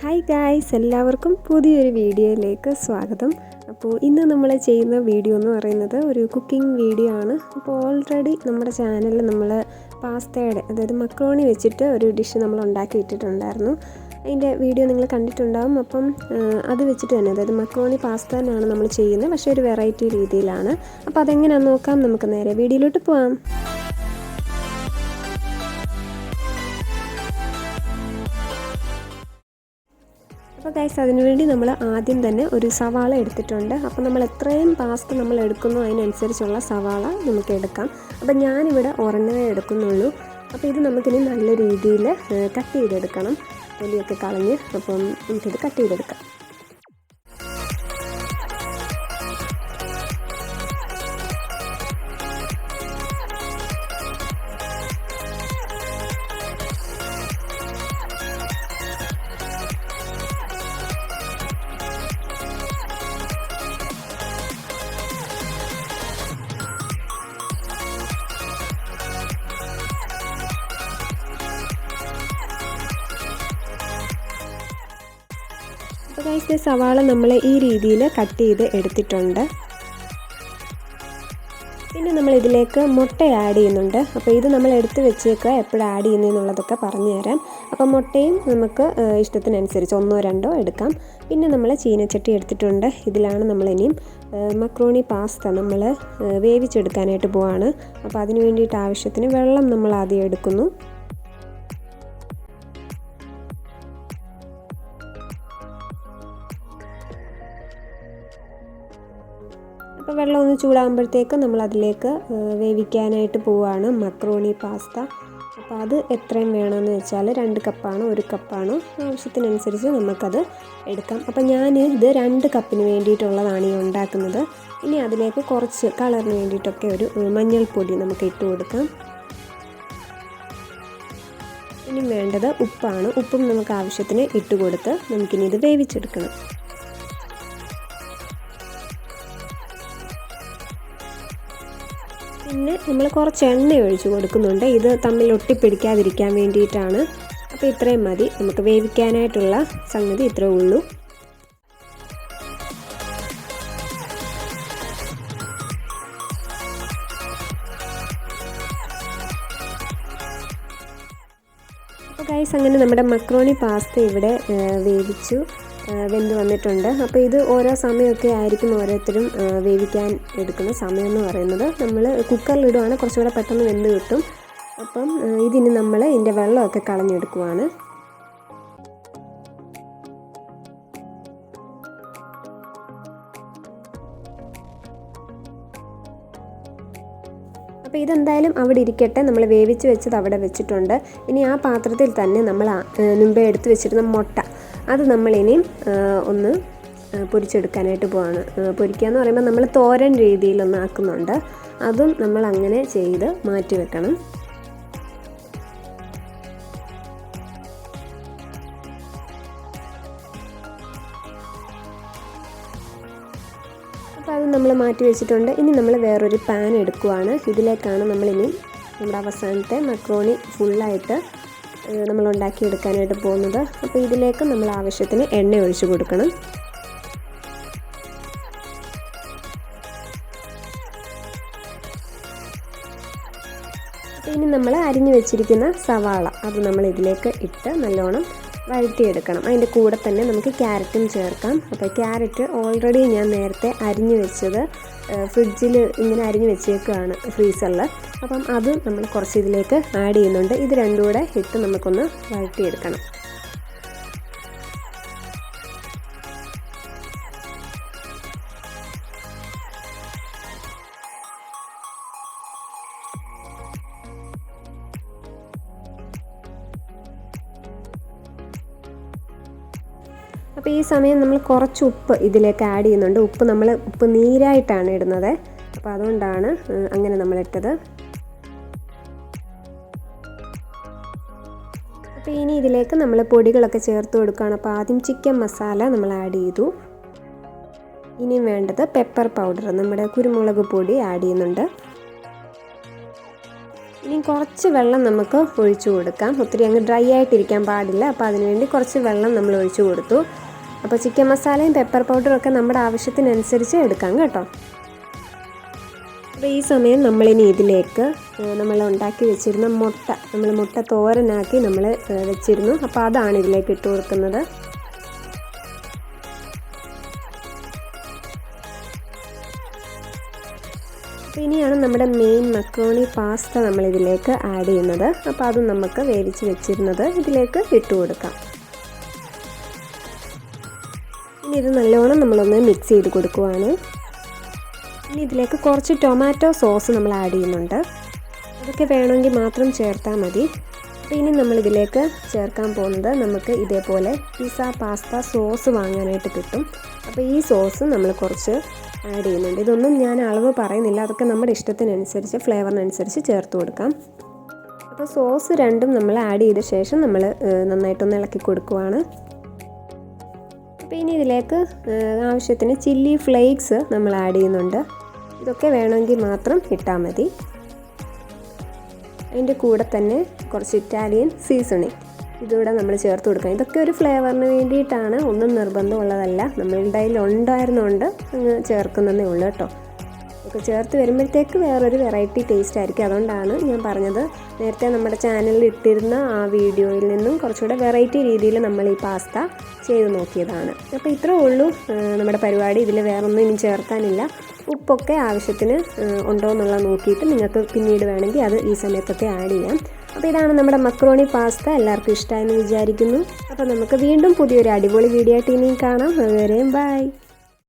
Hi guys, എല്ലാവർക്കും പുതിയൊരു വീഡിയോയിലേക്ക് സ്വാഗതം. അപ്പോൾ ഇന്ന് നമ്മൾ ചെയ്യുന്ന വീഡിയോ എന്ന് പറയുന്നത് ഒരു കുക്കിംഗ് വീഡിയോ ആണ്. അപ്പോൾ ഓൾറെഡി നമ്മുടെ ചാനലിൽ നമ്മൾ പാസ്തയുടെ അതായത് മക്രോണി വെച്ചിട്ട് ഒരു ഡിഷ് നമ്മൾ ഉണ്ടാക്കി ഇട്ടിട്ടുണ്ടായിരുന്നു. അതിൻ്റെ വീഡിയോ നിങ്ങൾ കണ്ടിട്ടുണ്ടാകും. അപ്പം അത് വെച്ചിട്ട് തന്നെ, അതായത് മക്രോണി പാസ്ത തന്നെയാണ് നമ്മൾ ചെയ്യുന്നത്, പക്ഷേ ഒരു വെറൈറ്റി രീതിയിലാണ്. അപ്പോൾ അതെങ്ങനെയാണെന്ന് നോക്കാം. നമുക്ക് നേരെ വീഡിയോയിലോട്ട് പോകാം. അപ്പോൾ ഗൈസ്, അതിനുവേണ്ടി നമ്മൾ ആദ്യം തന്നെ ഒരു സവാള എടുത്തിട്ടുണ്ട്. അപ്പോൾ നമ്മൾ എത്രയും പാസ്ത നമ്മൾ എടുക്കുന്നു അതിനനുസരിച്ചുള്ള സവാള നമുക്ക് എടുക്കാം. അപ്പോൾ ഞാനിവിടെ ഒരെണ്ണമേ എടുക്കുന്നുള്ളൂ. അപ്പോൾ ഇത് നമുക്കിനി നല്ല രീതിയിൽ കട്ട് ചെയ്തെടുക്കണം. തൊലിയൊക്കെ കളഞ്ഞ് അപ്പം നമുക്കിത് കട്ട് ചെയ്തെടുക്കാം. അപ്പോൾ ഗൈസ്, സവാള നമ്മൾ ഈ രീതിയിൽ കട്ട് ചെയ്ത് എടുത്തിട്ടുണ്ട്. പിന്നെ നമ്മൾ ഇതിലേക്ക് മുട്ട ആഡ് ചെയ്യുന്നുണ്ട്. അപ്പോൾ ഇത് നമ്മൾ എടുത്ത് വെച്ചേക്കുക, എപ്പോഴും ആഡ് ചെയ്യുന്നതെന്നുള്ളതൊക്കെ പറഞ്ഞു തരാം. അപ്പോൾ മുട്ടയും നമുക്ക് ഇഷ്ടത്തിനനുസരിച്ച് 1-2 എടുക്കാം. പിന്നെ നമ്മൾ ചീനച്ചട്ടി എടുത്തിട്ടുണ്ട്. ഇതിലാണ് നമ്മൾ ഇനിയും മക്രോണി പാസ്ത നമ്മൾ വേവിച്ചെടുക്കാനായിട്ട് പോവാണ്. അപ്പോൾ അതിന് വേണ്ടിയിട്ട് ആവശ്യത്തിന് വെള്ളം നമ്മൾ ആദ്യം എടുക്കുന്നു. അപ്പോൾ വെള്ളം ഒന്ന് ചൂടാകുമ്പോഴത്തേക്ക് നമ്മൾ അതിലേക്ക് വേവിക്കാനായിട്ട് പോവുകയാണ് മക്രോണി പാസ്ത. അപ്പോൾ അത് എത്രയും വേണമെന്ന് വെച്ചാൽ 2 കപ്പാണോ 1 കപ്പാണോ ആവശ്യത്തിനനുസരിച്ച് നമുക്കത് എടുക്കാം. അപ്പോൾ ഞാൻ ഇത് 2 കപ്പിന് വേണ്ടിയിട്ടുള്ളതാണ് ഈ ഉണ്ടാക്കുന്നത്. ഇനി അതിലേക്ക് കുറച്ച് കളറിന് വേണ്ടിയിട്ടൊക്കെ ഒരു മഞ്ഞൾപ്പൊടി നമുക്ക് ഇട്ട് കൊടുക്കാം. ഇനി വേണ്ടത് ഉപ്പാണ്. ഉപ്പും നമുക്ക് ആവശ്യത്തിന് ഇട്ട് കൊടുത്ത് നമുക്കിനി ഇത് വേവിച്ചെടുക്കണം. പിന്നെ നമ്മൾ കുറച്ച് എണ്ണ ഒഴിച്ച് കൊടുക്കുന്നുണ്ട്. ഇത് തമ്മിൽ ഒട്ടിപ്പിടിക്കാതിരിക്കാൻ വേണ്ടിയിട്ടാണ്. അപ്പോൾ ഇത്രയും മതി. നമുക്ക് വേവിക്കാനായിട്ടുള്ള സംഗതി ഇത്രേ ഉള്ളൂ. അപ്പോൾ ഗൈസ്, അങ്ങനെ നമ്മുടെ മക്രോണി പാസ്ത ഇവിടെ വെന്ത് വന്നിട്ടുണ്ട്. അപ്പോൾ ഇത് ഓരോ സമയമൊക്കെ ആയിരിക്കും ഓരോരുത്തരും വേവിക്കാൻ എടുക്കുന്ന സമയം എന്ന് പറയുന്നത്. നമ്മൾ കുക്കറിലിടുവാണ് കുറച്ചുകൂടെ പെട്ടെന്ന് വെന്ത് കിട്ടും. അപ്പം ഇതിന് നമ്മൾ ഇതിൻ്റെ വെള്ളമൊക്കെ കളഞ്ഞെടുക്കുവാണ്. അപ്പോൾ ഇതെന്തായാലും അവിടെ ഇരിക്കട്ടെ. നമ്മൾ വേവിച്ച് വെച്ചത് അവിടെ വെച്ചിട്ടുണ്ട്. ഇനി ആ പാത്രത്തിൽ തന്നെ നമ്മൾ മുമ്പേ എടുത്ത് വെച്ചിരുന്ന മുട്ട അത് നമ്മളിനിയും ഒന്ന് പൊരിച്ചെടുക്കാനായിട്ട് പോവാണ്. പൊരിക്കുക എന്ന് പറയുമ്പോൾ നമ്മൾ തോരൻ രീതിയിലൊന്ന് ആക്കുന്നുണ്ട്. അതും നമ്മൾ അങ്ങനെ ചെയ്ത് മാറ്റി വെക്കണം. അപ്പോൾ അത് നമ്മൾ മാറ്റി വെച്ചിട്ടുണ്ട്. ഇനി നമ്മൾ വേറൊരു പാൻ എടുക്കുവാണ്. ഇതിലേക്കാണ് നമ്മളിനി നമ്മുടെ അവസാനത്തെ മക്രോണി ഫുള്ളായിട്ട് നമ്മൾ ഉണ്ടാക്കിയെടുക്കാനായിട്ട് പോകുന്നത്. അപ്പോൾ ഇതിലേക്ക് നമ്മൾ ആവശ്യത്തിന് എണ്ണ ഒഴിച്ച് കൊടുക്കണം. ഇനി നമ്മൾ അരിഞ്ഞു വെച്ചിരിക്കുന്ന സവാള അത് നമ്മൾ ഇതിലേക്ക് ഇട്ട് നല്ലോണം വഴറ്റിയെടുക്കണം. അതിൻ്റെ കൂടെ തന്നെ നമുക്ക് ക്യാരറ്റും ചേർക്കാം. അപ്പോൾ ക്യാരറ്റ് ഓൾറെഡി ഞാൻ നേരത്തെ അരിഞ്ഞു വെച്ചത് ഫ്രിഡ്ജിൽ ഇങ്ങനെ അരിഞ്ഞു വെച്ചേക്കുകയാണ് ഫ്രീസറിൽ. അപ്പം അത് നമ്മൾ കുറച്ച് ഇതിലേക്ക് ആഡ് ചെയ്യുന്നുണ്ട്. ഇത് രണ്ടും കൂടെ ഇട്ട് നമുക്കൊന്ന് വഴറ്റിയെടുക്കണം. അപ്പോൾ ഈ സമയം നമ്മൾ കുറച്ച് ഉപ്പ് ഇതിലേക്ക് ആഡ് ചെയ്യുന്നുണ്ട്. ഉപ്പ് നീരായിട്ടാണ് ഇടുന്നത്. അപ്പോൾ അതുകൊണ്ടാണ് അങ്ങനെ നമ്മളിട്ടത്. അപ്പോൾ ഇനി ഇതിലേക്ക് നമ്മൾ പൊടികളൊക്കെ ചേർത്ത് കൊടുക്കുകയാണ്. അപ്പോൾ ആദ്യം ചിക്കൻ മസാല നമ്മൾ ആഡ് ചെയ്തു. ഇനിയും വേണ്ടത് പെപ്പർ പൗഡർ, നമ്മുടെ കുരുമുളക് പൊടി ആഡ് ചെയ്യുന്നുണ്ട്. ഇനി കുറച്ച് വെള്ളം നമുക്ക് ഒഴിച്ചു കൊടുക്കാം. ഒത്തിരി അങ്ങ് ഡ്രൈ ആയിട്ടിരിക്കാൻ പാടില്ല. അപ്പോൾ അതിനുവേണ്ടി കുറച്ച് വെള്ളം നമ്മൾ ഒഴിച്ചു കൊടുത്തു. അപ്പോൾ ചിക്കൻ മസാലയും പെപ്പർ പൗഡറും ഒക്കെ നമ്മുടെ ആവശ്യത്തിനനുസരിച്ച് എടുക്കാം കേട്ടോ. അപ്പോൾ ഈ സമയം നമ്മളിനി ഇതിലേക്ക് നമ്മൾ ഉണ്ടാക്കി വെച്ചിരുന്ന മുട്ട തോരനാക്കി നമ്മൾ വെച്ചിരുന്നു. അപ്പോൾ അതാണ് ഇതിലേക്ക് ഇട്ട് കൊടുക്കുന്നത്. അപ്പോൾ ഇനിയാണ് നമ്മുടെ മെയിൻ മക്രോണി പാസ്ത നമ്മളിതിലേക്ക് ആഡ് ചെയ്യുന്നത്. അപ്പോൾ അതും നമുക്ക് വേവിച്ച് വെച്ചിരുന്നത് ഇതിലേക്ക് ഇട്ട് കൊടുക്കാം. ഇനി ഇത് നല്ലോണം നമ്മളൊന്ന് മിക്സ് ചെയ്ത് കൊടുക്കുവാണ്. ഇനി ഇതിലേക്ക് കുറച്ച് ടൊമാറ്റോ സോസ് നമ്മൾ ആഡ് ചെയ്യുന്നുണ്ട്. അതൊക്കെ വേണമെങ്കിൽ മാത്രം ചേർത്താൽ മതി. അപ്പോൾ ഇനി നമ്മളിതിലേക്ക് ചേർക്കാൻ പോകുന്നത് നമുക്ക് ഇതേപോലെ പിസ്സ പാസ്ത സോസ് വാങ്ങാനായിട്ട് കിട്ടും. അപ്പോൾ ഈ സോസ് നമ്മൾ കുറച്ച് ആഡ് ചെയ്യുന്നുണ്ട്. ഇതൊന്നും ഞാൻ അളവ് പറയുന്നില്ല, അതൊക്കെ നമ്മുടെ ഇഷ്ടത്തിനനുസരിച്ച് ഫ്ലേവറിനനുസരിച്ച് ചേർത്ത് കൊടുക്കാം. അപ്പോൾ സോസ് രണ്ടും നമ്മൾ ആഡ് ചെയ്ത ശേഷം നമ്മൾ നന്നായിട്ടൊന്ന് ഇളക്കി കൊടുക്കുവാണ്. അപ്പോൾ ഇനി ഇതിലേക്ക് ആവശ്യത്തിന് ചില്ലി ഫ്ലേക്സ് നമ്മൾ ആഡ് ചെയ്യുന്നുണ്ട്. ഇതൊക്കെ വേണമെങ്കിൽ മാത്രം ഇട്ടാൽ മതി. അതിൻ്റെ കൂടെ തന്നെ കുറച്ച് ഇറ്റാലിയൻ സീസണിങ് ഇതുകൂടെ നമ്മൾ ചേർത്ത് കൊടുക്കാം. ഇതൊക്കെ ഒരു ഫ്ലേവറിന് വേണ്ടിയിട്ടാണ്, ഒന്നും നിർബന്ധമുള്ളതല്ല. നമ്മളുടെ കയ്യിൽ ഉണ്ടായിരുന്നുകൊണ്ട് അങ്ങ് ചേർക്കുന്നതേ ഉള്ളൂ കേട്ടോ. ഒക്കെ ചേർത്ത് വരുമ്പോഴത്തേക്ക് വേറൊരു വെറൈറ്റി ടേസ്റ്റ് ആയിരിക്കും. അതുകൊണ്ടാണ് ഞാൻ പറഞ്ഞത്. നേരത്തെ നമ്മുടെ ചാനലിൽ ഇട്ടിരുന്ന ആ വീഡിയോയിൽ നിന്നും കുറച്ചുകൂടെ വെറൈറ്റി രീതിയിൽ നമ്മൾ ഈ പാസ്ത ചെയ്ത് നോക്കിയതാണ്. അപ്പോൾ ഇത്രേ ഉള്ളൂ നമ്മുടെ പരിപാടി. ഇതിൽ വേറൊന്നും ഇനി ചേർക്കാനില്ല. ഉപ്പൊക്കെ ആവശ്യത്തിന് ഉണ്ടോ എന്നുള്ളത് നോക്കിയിട്ട് നിങ്ങൾക്ക് പിന്നീട് വേണമെങ്കിൽ അത് ഈ സമയത്തൊക്കെ ആഡ് ചെയ്യാം. അപ്പോൾ ഇതാണ് നമ്മുടെ മക്രോണി പാസ്ത. എല്ലാവർക്കും ഇഷ്ടമായെന്ന് വിചാരിക്കുന്നു. അപ്പോൾ നമുക്ക് വീണ്ടും പുതിയൊരു അടിപൊളി വീഡിയോ ആയിട്ട് ഇനിയും കാണാം. അതുവരെയും ബൈ.